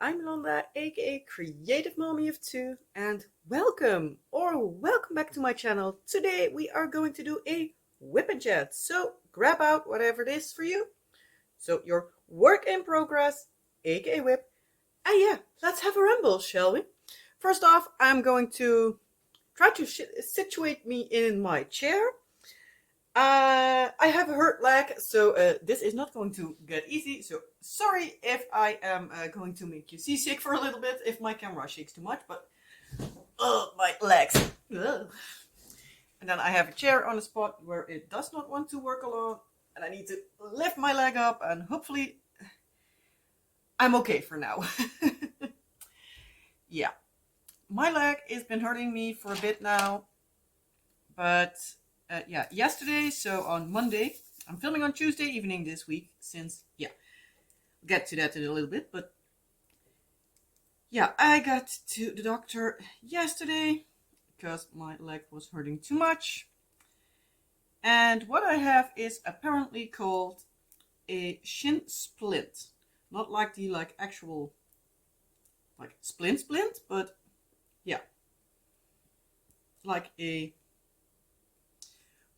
I'm Londa, aka Creative Mommy of Two, and welcome back to my channel. Today we are going to do a whip and chat, so grab out whatever it is for you. So your work in progress, aka whip, and yeah, let's have a ramble, shall we? First off, I'm going to try to situate me in my chair. I have a hurt leg, so this is not going to get easy. So sorry if I am going to make you seasick for a little bit if my camera shakes too much, but my legs. Ugh. And then I have a chair on a spot where it does not want to work alone, and I need to lift my leg up, and hopefully I'm okay for now. Yeah, my leg has been hurting me for a bit now, but yeah, yesterday, so on Monday, I'm filming on Tuesday evening this week, since, yeah, we'll get to that in a little bit, but yeah, I got to the doctor yesterday because my leg was hurting too much. And what I have is apparently called a shin splint. Not like the actual splint, but yeah, like a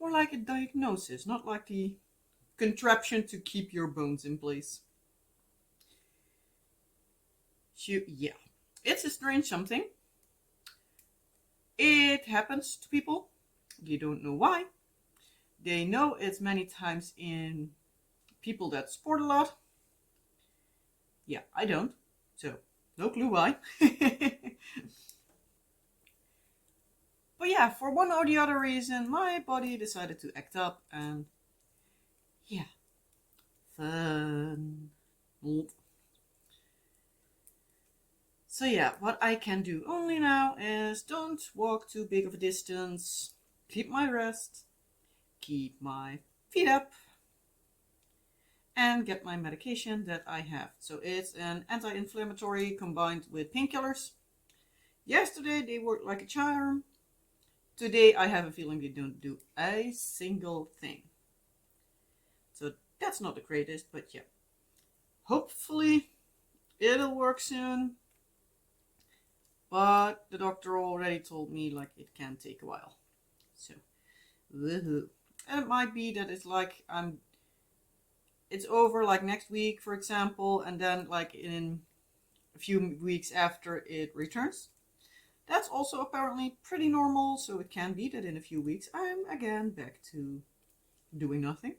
more like a diagnosis, not like the contraption to keep your bones in place. So yeah, it's a strange something. It happens to people. They don't know why. They know it's many times in people that sport a lot. Yeah, I don't. So, no clue why. But yeah, for one or the other reason, my body decided to act up and yeah, fun. So yeah, what I can do only now is don't walk too big of a distance, keep my rest, keep my feet up, and get my medication that I have. So it's an anti-inflammatory combined with painkillers. Yesterday they worked like a charm. Today I have a feeling they don't do a single thing. So that's not the greatest, but yeah. Hopefully it'll work soon. But the doctor already told me it can take a while. So, woohoo. And it might be that it's it's over next week, for example, and then in a few weeks after it returns. That's also apparently pretty normal, so it can be that in a few weeks I'm again back to doing nothing.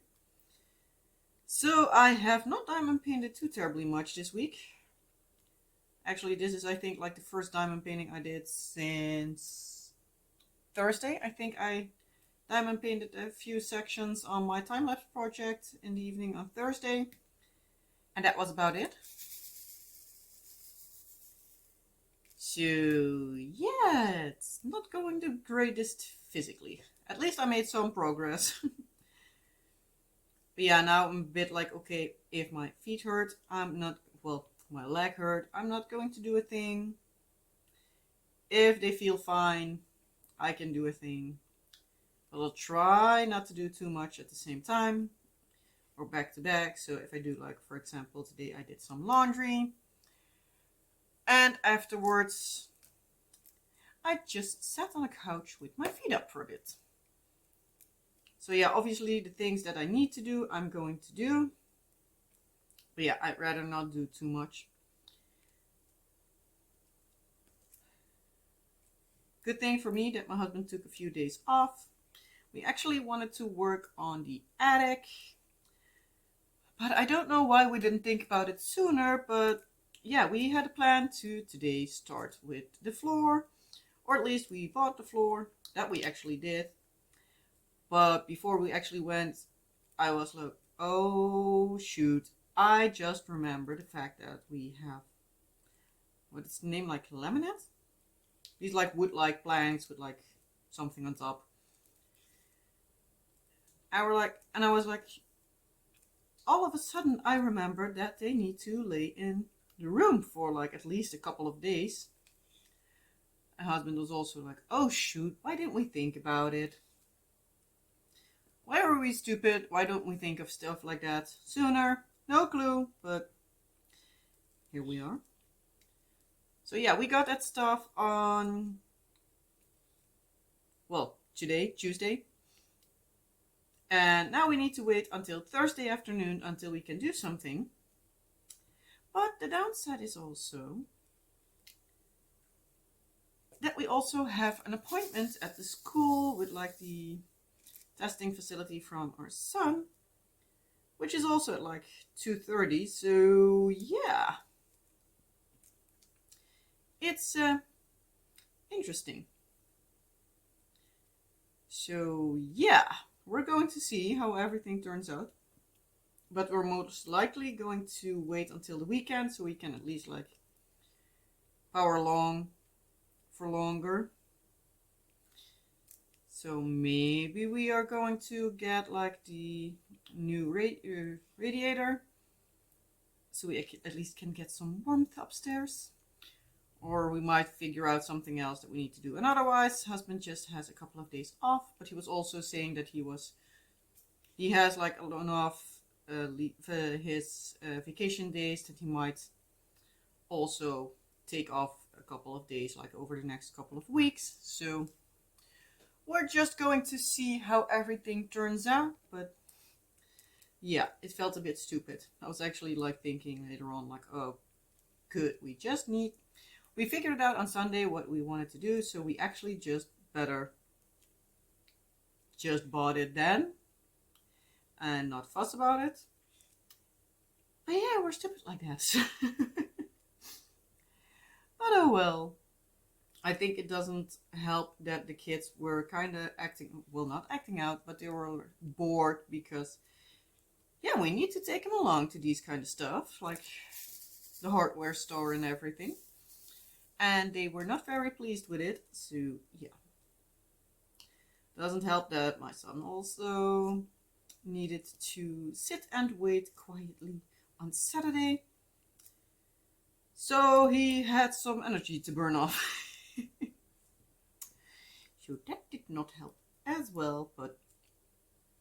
So I have not diamond painted too terribly much this week. Actually, this is, I think, the first diamond painting I did since Thursday. I think I diamond painted a few sections on my time-lapse project in the evening on Thursday. And that was about it. So, yeah, it's not going the greatest physically. At least I made some progress. But yeah, now I'm a bit okay, if my feet hurt, I'm not, well, my leg hurt, I'm not going to do a thing. If they feel fine, I can do a thing. But I'll try not to do too much at the same time or back to back. So if I do for example, today I did some laundry and afterwards I just sat on a couch with my feet up for a bit. So yeah, obviously the things that I need to do, I'm going to do. But yeah, I'd rather not do too much. Good thing for me that my husband took a few days off. We actually wanted to work on the attic. But I don't know why we didn't think about it sooner. But yeah, we had a plan to today start with the floor. Or at least we bought the floor. That we actually did. But before we actually went, I was like, oh shoot. I just remember the fact that we have, what is the name, laminate? These wood planks with something on top. And I was all of a sudden I remembered that they need to lay in the room for at least a couple of days. My husband was also oh shoot, why didn't we think about it? Why are we stupid? Why don't we think of stuff like that sooner? No clue, but here we are. So yeah, we got that stuff on, well, today, Tuesday. And now we need to wait until Thursday afternoon until we can do something. But the downside is also that we also have an appointment at the school with like the testing facility from our son, which is also at like 2:30. So yeah, it's interesting. So yeah, we're going to see how everything turns out. But we're most likely going to wait until the weekend so we can at least like power along for longer. So maybe we are going to get like the new radiator so we at least can get some warmth upstairs. Or we might figure out something else that we need to do. And otherwise, husband just has a couple of days off. But he was also saying that he has like enough his vacation days that he might also take off a couple of days like over the next couple of weeks. So we're just going to see how everything turns out. But yeah, it felt a bit stupid. I was actually like thinking later on like, oh, good, we figured it out on Sunday what we wanted to do, so we actually just bought it then and not fuss about it. But yeah, we're stupid like that. But oh well. I think it doesn't help that the kids were kind of not acting out, but they were bored because, yeah, we need to take them along to these kind of stuff, like the hardware store and everything. And they were not very pleased with it, so yeah. Doesn't help that my son also needed to sit and wait quietly on Saturday. So he had some energy to burn off. So that did not help as well, but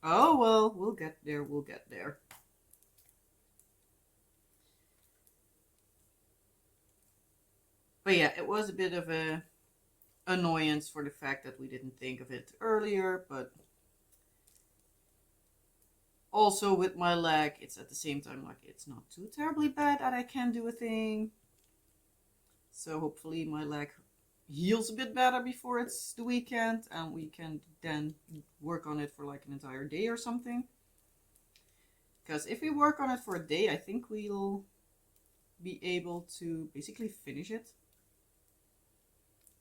oh well, we'll get there. But yeah, it was a bit of a annoyance for the fact that we didn't think of it earlier, but also with my leg, it's at the same time like it's not too terribly bad that I can do a thing. So hopefully my leg heals a bit better before it's the weekend and we can then work on it for like an entire day or something. Because if we work on it for a day, I think we'll be able to basically finish it.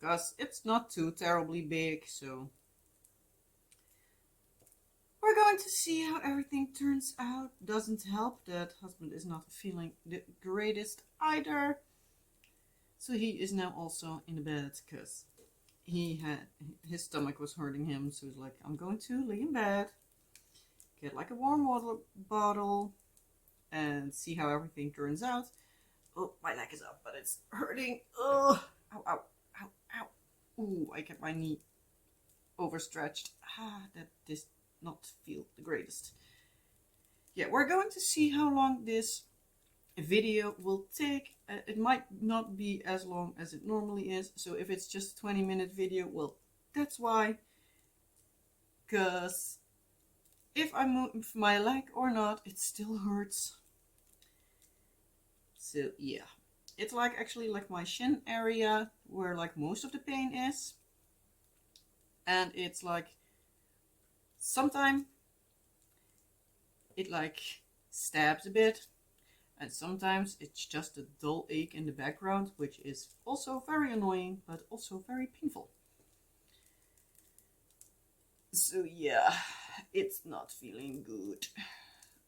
Because it's not too terribly big, so we're going to see how everything turns out. Doesn't help that husband is not feeling the greatest either. So he is now also in the bed because his stomach was hurting him. So he's like, I'm going to lay in bed, get like a warm water bottle, and see how everything turns out. Oh, my leg is up, but it's hurting. Oh, ow, ow, ow, ow. Ooh, I kept my knee overstretched. That does not feel the greatest. Yeah, we're going to see how long this video will take. It might not be as long as it normally is. So if it's just a 20-minute video, well, that's why. Because if I move my leg or not, it still hurts. So yeah, it's like actually like my shin area where like most of the pain is. And it's like sometimes it like stabs a bit. And sometimes it's just a dull ache in the background, which is also very annoying, but also very painful. So yeah, it's not feeling good.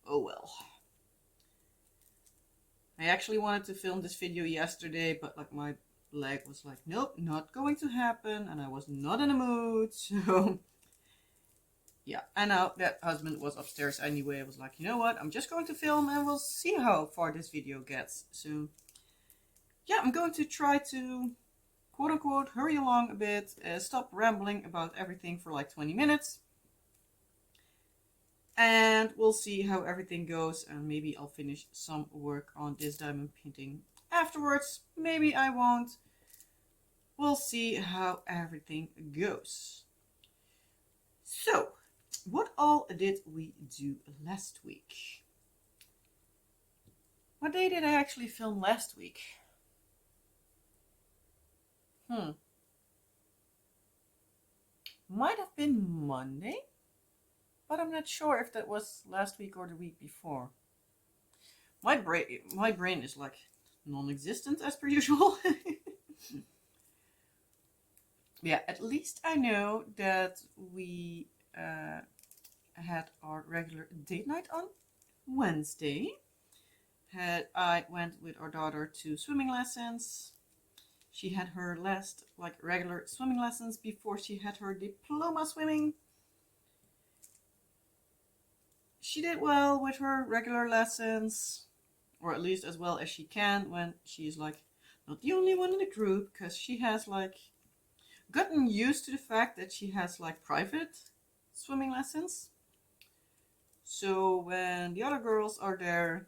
Oh well. I actually wanted to film this video yesterday, but like my leg was like, nope, not going to happen, and I was not in the mood, so yeah. And now that husband was upstairs anyway, I was like, you know what, I'm just going to film and we'll see how far this video gets. So yeah, I'm going to try to quote unquote hurry along a bit, stop rambling about everything for like 20 minutes. And we'll see how everything goes, and maybe I'll finish some work on this diamond painting afterwards. Maybe I won't. We'll see how everything goes. So, what all did we do last week? What day did I actually film last week? Might have been Monday, but I'm not sure if that was last week or the week before. My brain is like non-existent as per usual. Yeah, at least I know that we had our regular date night on Wednesday. I went with our daughter to swimming lessons. She had her last regular swimming lessons before she had her diploma swimming. She did well with her regular lessons, or at least as well as she can when she's not the only one in the group, because she has gotten used to the fact that she has private swimming lessons. So when the other girls are there,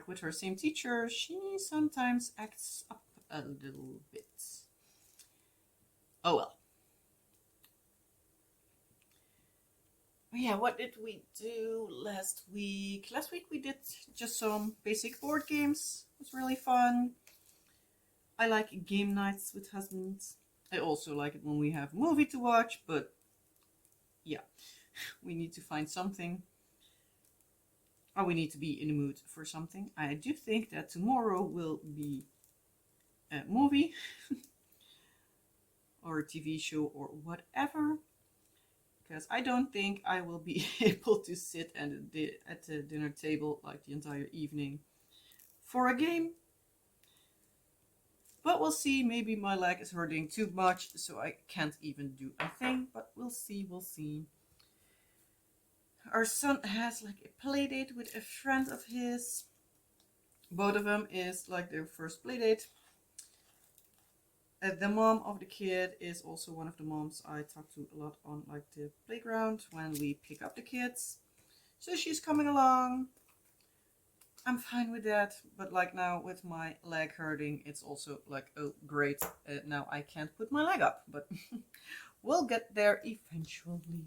with her same teacher, she sometimes acts up a little bit. Oh well. But yeah, what did we do last week? Last week we did just some basic board games. It was really fun. I like game nights with husbands. I also like it when we have a movie to watch, but yeah, we need to find something. Or we need to be in the mood for something. I do think that tomorrow will be a movie or a TV show or whatever. Because I don't think I will be able to sit at the dinner table the entire evening for a game. But we'll see. Maybe my leg is hurting too much, so I can't even do a thing. But we'll see, we'll see. Our son has a play date with a friend of his. Both of them is their first play date. The mom of the kid is also one of the moms I talk to a lot on the playground when we pick up the kids. So she's coming along. I'm fine with that, but now with my leg hurting, it's also oh great, now I can't put my leg up, but we'll get there eventually.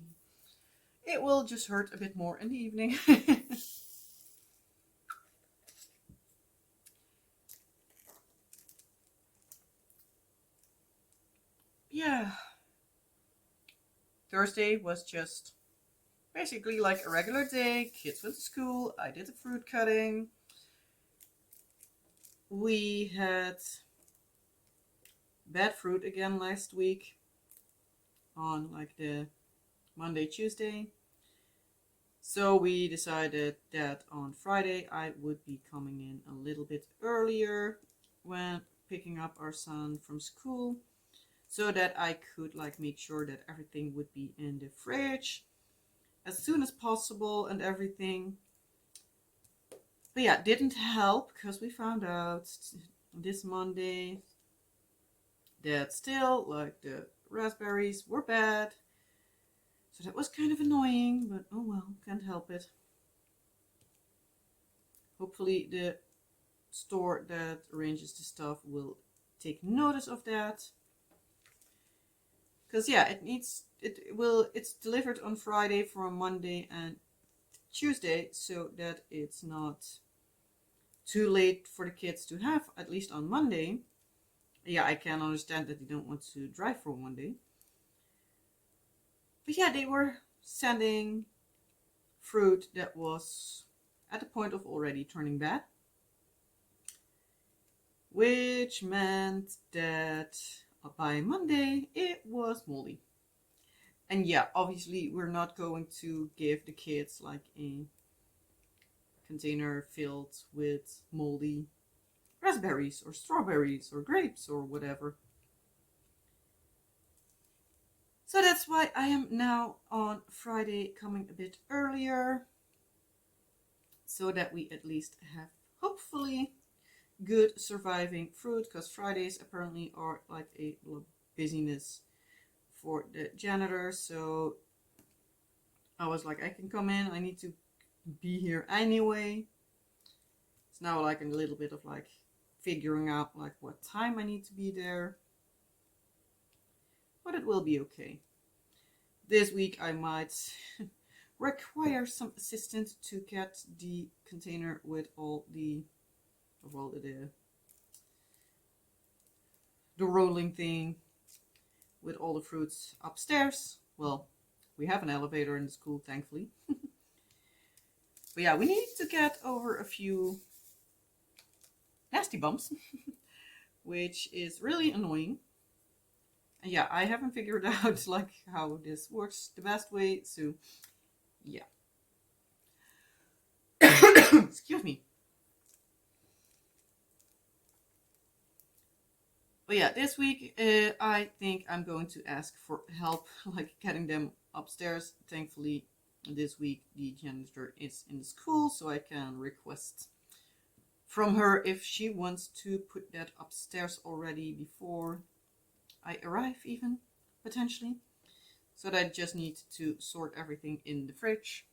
It will just hurt a bit more in the evening. Yeah. Thursday was just basically a regular day. Kids went to school. I did the fruit cutting. We had bad fruit again last week on the Monday, Tuesday. So we decided that on Friday I would be coming in a little bit earlier when picking up our son from school, so that I could make sure that everything would be in the fridge as soon as possible and everything. But yeah, it didn't help because we found out this Monday that still the raspberries were bad. So that was kind of annoying, but oh well, can't help it. Hopefully the store that arranges the stuff will take notice of that. Because yeah, it's delivered on Friday for Monday and Tuesday, so that it's not too late for the kids to have, at least on Monday. Yeah, I can understand that they don't want to drive for one day. But yeah, they were sending fruit that was at the point of already turning bad. Which meant that by Monday it was moldy. And yeah, obviously we're not going to give the kids a container filled with moldy raspberries or strawberries or grapes or whatever. So that's why I am now on Friday coming a bit earlier, so that we at least have hopefully good surviving fruit, because Fridays apparently are a busyness for the janitor. So I was I can come in, I need to be here anyway. It's now a little bit of figuring out like what time I need to be there. But it will be okay. This week I might require some assistance to get the container with all the the rolling thing with all the fruits upstairs. Well, we have an elevator in the school, thankfully. But yeah, we need to get over a few nasty bumps, which is really annoying. And yeah, I haven't figured out like how this works the best way, so yeah. Excuse me. But yeah, this week I think I'm going to ask for help, like getting them upstairs. Thankfully, this week the janitor is in the school, so I can request from her if she wants to put that upstairs already before I arrive, even potentially. So that I just need to sort everything in the fridge.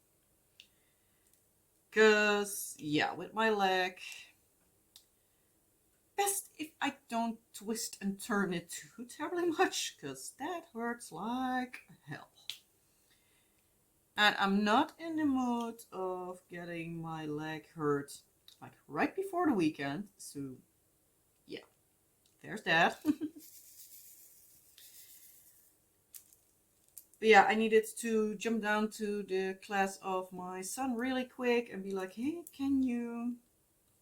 Because, yeah, with my leg, best if I don't twist and turn it too terribly much, because that hurts like hell. And I'm not in the mood of getting my leg hurt like right before the weekend, so yeah, there's that. But yeah, I needed to jump down to the class of my son really quick and be like, hey, can you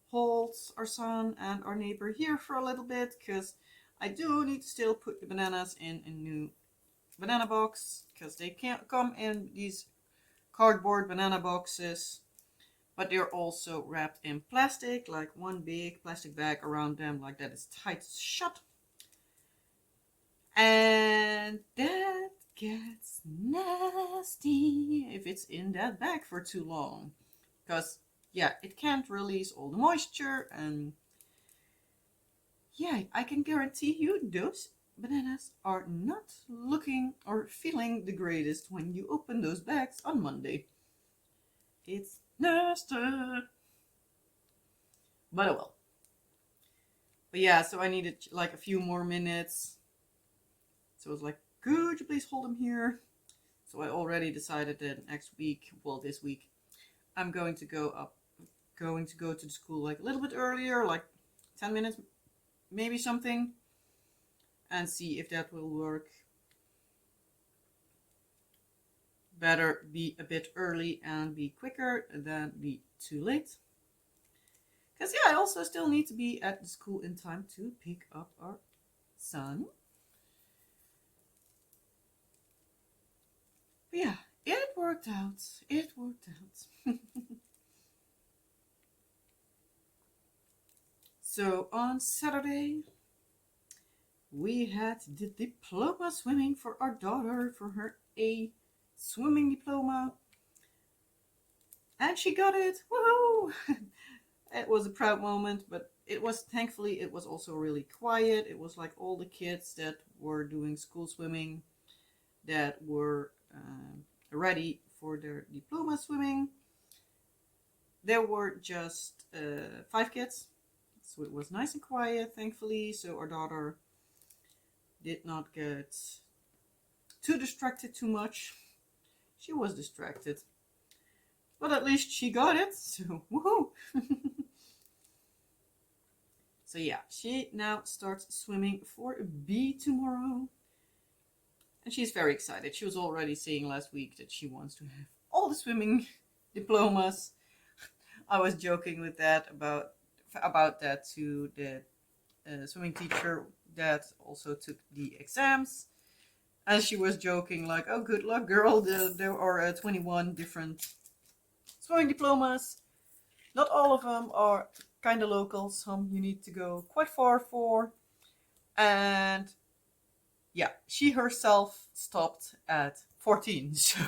hold our son and our neighbor here for a little bit? Because I do need to still put the bananas in a new banana box, because they can't come in these cardboard banana boxes, but they're also wrapped in plastic, like one big plastic bag around them, like that is tight shut. And that gets nasty if it's in that bag for too long, because yeah, it can't release all the moisture, and yeah, I can guarantee you those bananas are not looking or feeling the greatest when you open those bags on Monday. It's nasty. But oh well. But yeah, so I needed like a few more minutes. So I was like, could you please hold him here? So I already decided that next week, well, this week, I'm going to go to the school like a little bit earlier, like 10 minutes, maybe something, and see if that will work. Better be a bit early and be quicker than be too late. Because yeah, I also still need to be at the school in time to pick up our son. But yeah, it worked out. It worked out. So on Saturday, we had the diploma swimming for our daughter, for her A swimming diploma. And she got it. Woohoo! It was a proud moment, but thankfully it was also really quiet. It was like all the kids that were doing school swimming that were ready for their diploma swimming. There were just 5 kids, so it was nice and quiet, thankfully. So our daughter did not get too distracted too much. She was distracted, but at least she got it, so woohoo! So yeah, she now starts swimming for B tomorrow. And she's very excited. She was already saying last week that she wants to have all the swimming diplomas. I was joking with that about that to the swimming teacher that also took the exams. And she was joking like, oh, good luck, girl. There are 21 different swimming diplomas. Not all of them are kind of local. Some you need to go quite far for. And yeah, she herself stopped at 14. So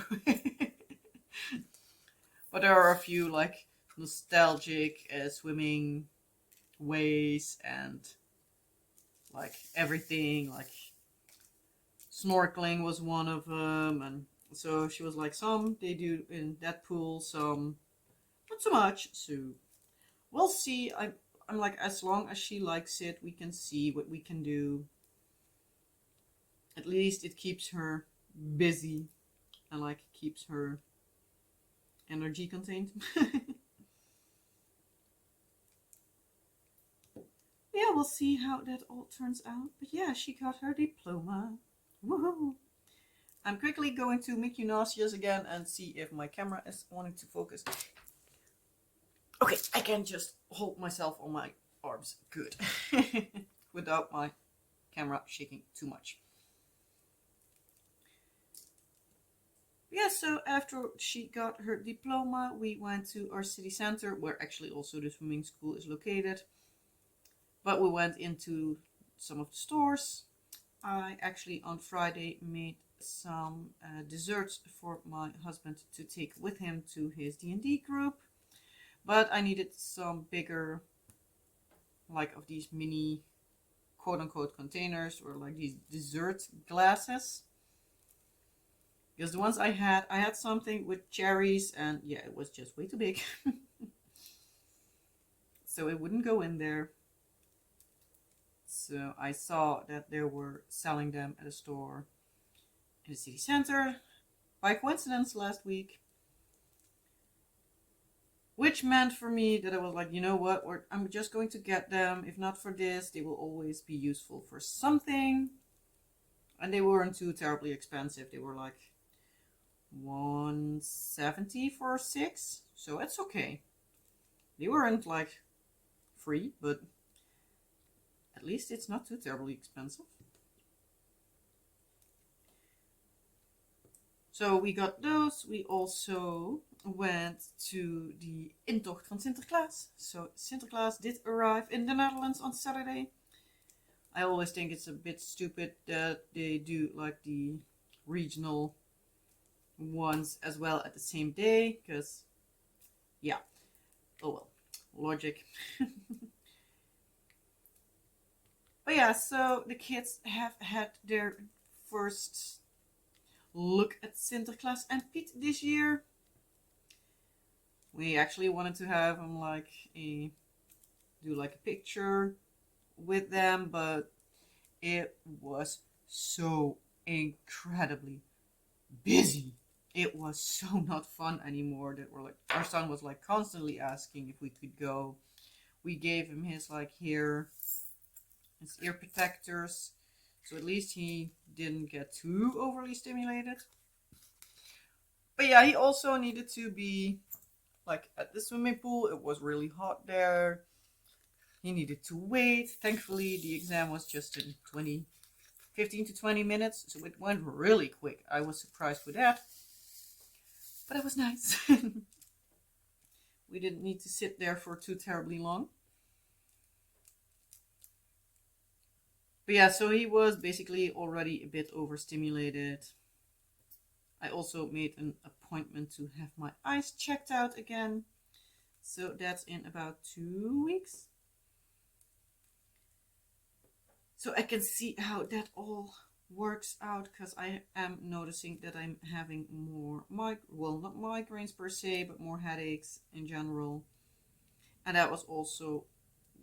but there are a few like nostalgic swimming ways and like everything, like snorkeling was one of them. And so she was like, some they do in that pool, some not so much. So we'll see. I'm I'm like, as long as she likes it, we can see what we can do. At least it keeps her busy and like keeps her energy contained. Yeah, we'll see how that all turns out. But yeah, she got her diploma. Woohoo! I'm quickly going to make you nauseous again and see if my camera is wanting to focus. Okay, I can just hold myself on my arms. Good. Without my camera shaking too much. Yeah, so after she got her diploma, we went to our city center, where actually also the swimming school is located. But we went into some of the stores. I actually on Friday made some desserts for my husband to take with him to his D&D group. But I needed some bigger, like of these mini quote-unquote containers, or like these dessert glasses. Because the ones I had something with cherries, and yeah, it was just way too big. So it wouldn't go in there. So I saw that they were selling them at a store in the city center by coincidence last week. Which meant for me that I was like, you know what, I'm just going to get them. If not for this, they will always be useful for something. And they weren't too terribly expensive. They were like $170 for 6. So it's okay. They weren't like free, but at least it's not too terribly expensive. So we got those. We also went to the intocht van Sinterklaas. So Sinterklaas did arrive in the Netherlands on Saturday. I always think it's a bit stupid that they do like the regional ones as well at the same day, because yeah, oh well, logic. But yeah, so the kids have had their first look at Sinterklaas and Piet this year. We actually wanted to have them like do like a picture with them, but it was so incredibly busy. It was so not fun anymore that we're like, our son was like constantly asking if we could go. We gave him his ear protectors, so at least he didn't get too overly stimulated. But yeah, he also needed to be like at the swimming pool. It was really hot there. He needed to wait. Thankfully, the exam was just in 15 to 20 minutes, so it went really quick. I was surprised with that. But it was nice. We didn't need to sit there for too terribly long. But yeah, so he was basically already a bit overstimulated. I also made an appointment to have my eyes checked out again. So that's in about 2 weeks. So I can see how that all works out, because I am noticing that I'm having more, not migraines per se, but more headaches in general. And that was also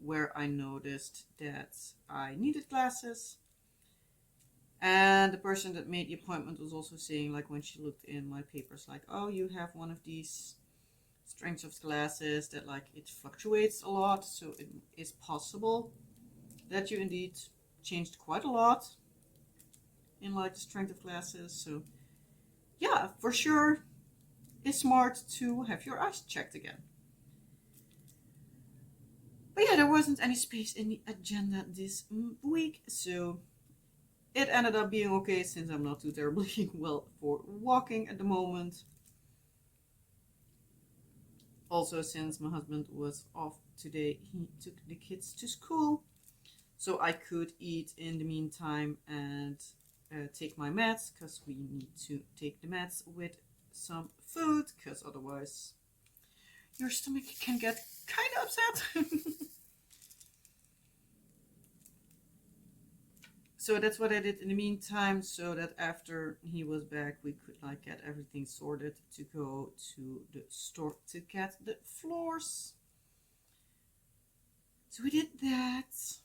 where I noticed that I needed glasses. And the person that made the appointment was also saying, like, when she looked in my papers, like, oh, you have one of these strengths of glasses that like it fluctuates a lot, so it is possible that you indeed changed quite a lot in like the strength of glasses. So yeah, for sure it's smart to have your eyes checked again. But yeah, there wasn't any space in the agenda this week, so it ended up being okay, since I'm not too terribly well for walking at the moment. Also, since my husband was off today, he took the kids to school, so I could eat in the meantime and take my meds, because we need to take the meds with some food, because otherwise your stomach can get kind of upset. So that's what I did in the meantime, so that after he was back, we could like get everything sorted to go to the store to get the floors. So we did that.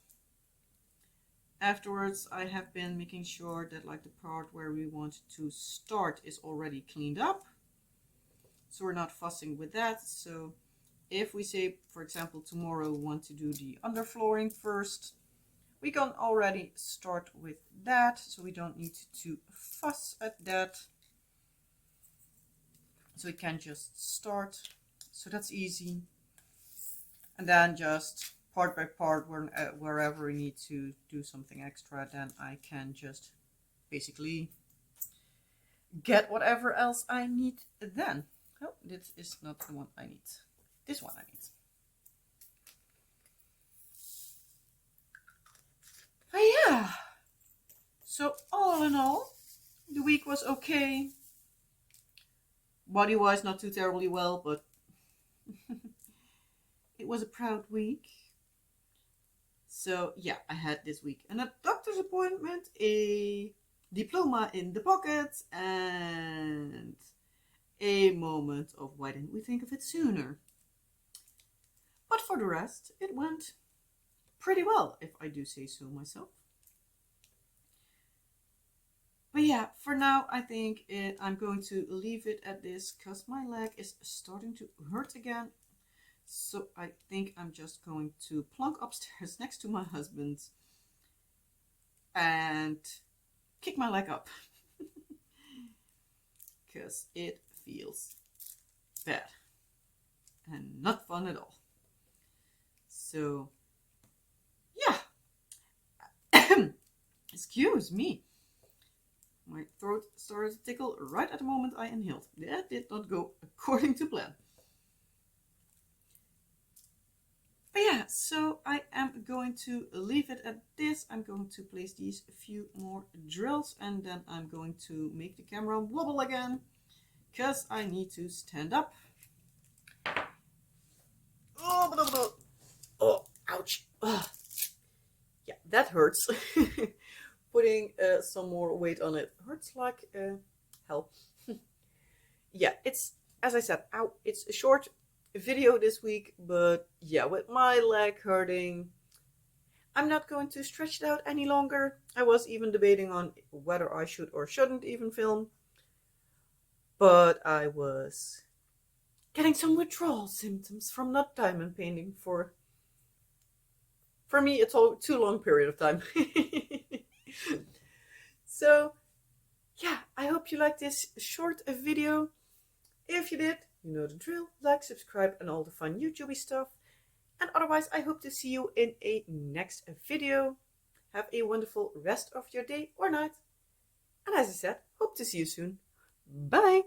Afterwards, I have been making sure that like the part where we want to start is already cleaned up. So we're not fussing with that. So if we say, for example, tomorrow we want to do the underflooring first, we can already start with that. So we don't need to fuss at that. So we can just start. So that's easy. And then just part by part, wherever we need to do something extra, then I can just basically get whatever else I need then. Oh, this is not the one I need. This one I need. Oh yeah. So all in all, the week was okay. Body-wise, not too terribly well, but it was a proud week. So yeah, I had this week a doctor's appointment, a diploma in the pocket, and a moment of why didn't we think of it sooner. But for the rest, it went pretty well, if I do say so myself. But yeah, for now, I think I'm going to leave it at this because my leg is starting to hurt again. So I think I'm just going to plonk upstairs next to my husband and kick my leg up because it feels bad and not fun at all. So yeah, excuse me. My throat started to tickle right at the moment I inhaled. That did not go according to plan. But yeah, so I am going to leave it at this. I'm going to place these few more drills and then I'm going to make the camera wobble again because I need to stand up. Oh, ouch. Ugh. Yeah, that hurts. Putting some more weight on it hurts like hell. Yeah, it's, as I said, it's a short video this week, but yeah, with my leg hurting, I'm not going to stretch it out any longer. I was even debating on whether I should or shouldn't even film, but I was getting some withdrawal symptoms from not diamond painting for me, it's a too long period of time. So yeah, I hope you liked this short video. If you did, you know the drill. Like, subscribe, and all the fun YouTubey stuff. And otherwise, I hope to see you in a next video. Have a wonderful rest of your day or night. And as I said, hope to see you soon. Bye!